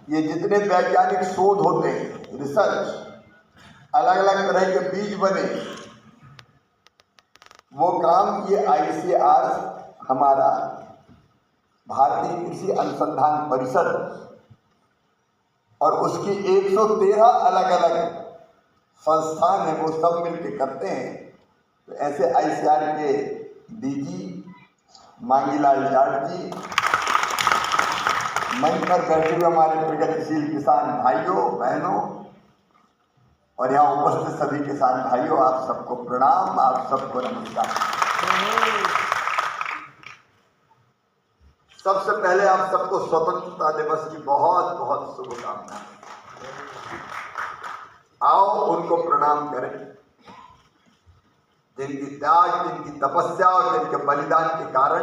ये जितने वैज्ञानिक शोध होते हैं, रिसर्च, अलग अलग तरह के बीज बने, वो काम ये ICAR, हमारा भारतीय कृषि अनुसंधान परिषद और उसकी 113 अलग अलग संस्थान है, वो सब मिलके करते हैं। तो ऐसे ICAR के DG मांगीलाल जाट जी, मंच पर बैठे हुए हमारे प्रगतिशील किसान भाइयों बहनों और यहाँ उपस्थित सभी किसान भाइयों, आप सबको प्रणाम, आप सबको नमस्कार। सबसे पहले आप सबको स्वतंत्रता दिवस की बहुत बहुत शुभकामनाएं। आओ उनको प्रणाम करें जिनकी त्याग, जिनकी तपस्या और जिनके बलिदान के कारण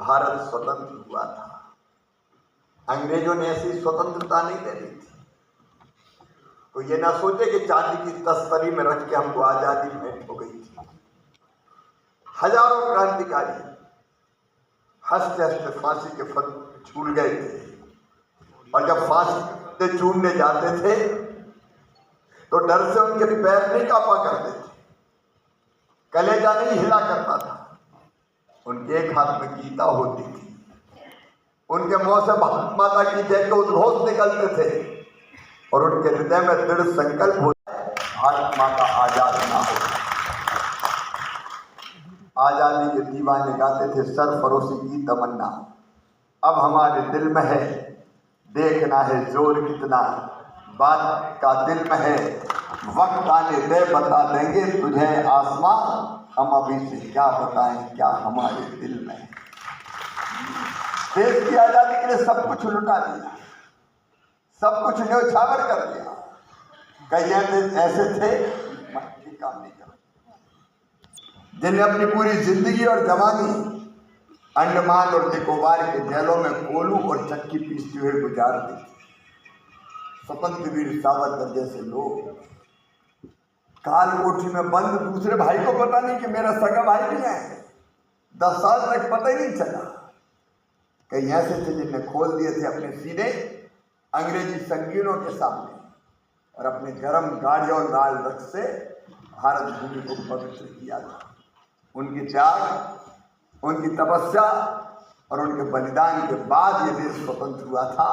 भारत स्वतंत्र हुआ था। अंग्रेजों ने ऐसी स्वतंत्रता नहीं दे दी थी। तो ये ना सोचे कि चांदी की तस्करी में रख के हमको आजादी भेंट हो गई थी। हजारों क्रांतिकारी हंसते हंसते फांसी के फंदे छूट गए थे, और जब फांसी से छूटने जाते थे तो डर से उनके पैर नहीं कांपा करते थे, कलेजा नहीं हिला करता था। उनके एक हाथ में गीता होती थी, उनके मुंह से भारत माता की जय के उद्घोष निकलते थे, और उनके हृदय में दृढ़ संकल्प होता है, भारत माता आजाद ना हो। आजादी के दीवाने गाते थे सरफरोशी की तमन्ना, अब हमारे दिल में है, देखना है जोर कितना, बात का दिल में है, वक्त आने दे बता देंगे तुझे आसमां, हम अभी से क्या बताएं क्या हमारे दिल में है। देश की आजादी के लिए सब कुछ लुटा दिया, सब कुछ न्यौछावर कर दिया। कई ऐसे थे काम नहीं कर, जिन्हें अपनी पूरी जिंदगी और जवानी अंडमान और निकोबार के जेलों में कोलू और चक्की पीसते हुए गुजार दी। स्वतंत्र वीर सावरकर जैसे लोग काल कोठी में बंद, दूसरे भाई को पता नहीं कि मेरा सगा भाई भी है, 10 साल तक पता ही नहीं चला। कई ऐसे थे जिन्हें खोल दिए थे अपने सीने अंग्रेजी संगीनों के सामने, और अपने गर्म गाड़ी और लाल रक्त से भारत भूमि को पवित्र किया था। उनकी त्याग, उनकी तपस्या और उनके बलिदान के बाद ये देश स्वतंत्र हुआ था।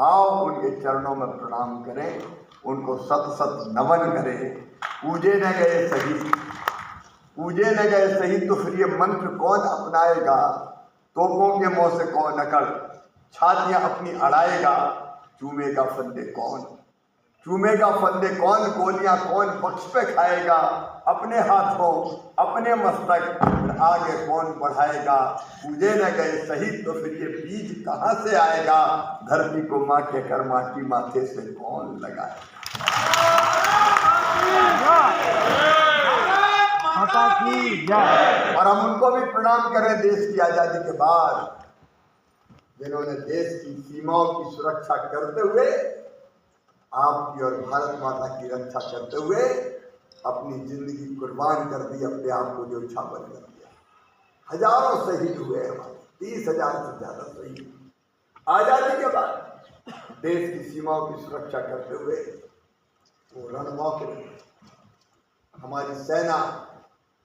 आओ उनके चरणों में प्रणाम करें, उनको सत सत नमन करें। पूजे न गए शहीद, पूजे न गए शहीद, तो फिर ये मंत्र कौन अपनाएगा? तोपों के मुंह से कौन अकड़, छातियां अपनी अड़ाएगा, चूमेगा फंदे कौन, चूमेगा फंदे कौन, गोलियां कौन पक्ष पे खाएगा, अपने हाथों अपने मस्तक आगे कौन बढ़ाएगा। पूजे न गए शहीद, तो फिर ये बीज कहाँ से आएगा? धरती को माँ के कर माटी माथे से कौन लगाएगा? और हम उनको भी प्रणाम करें देश की आजादी के बाद, जिन्होंने देश की सीमाओं की सुरक्षा करते हुए, आपकी और भारत माता की रक्षा करते हुए अपनी जिंदगी कुर्बान कर दी, अपने आप को न्यौछावर कर दिया। हजारों शहीद हुए हमारे, 30,000 से ज्यादा शहीद आजादी के बाद देश की सीमाओं की सुरक्षा करते हुए वो रणमौके हमारी सेना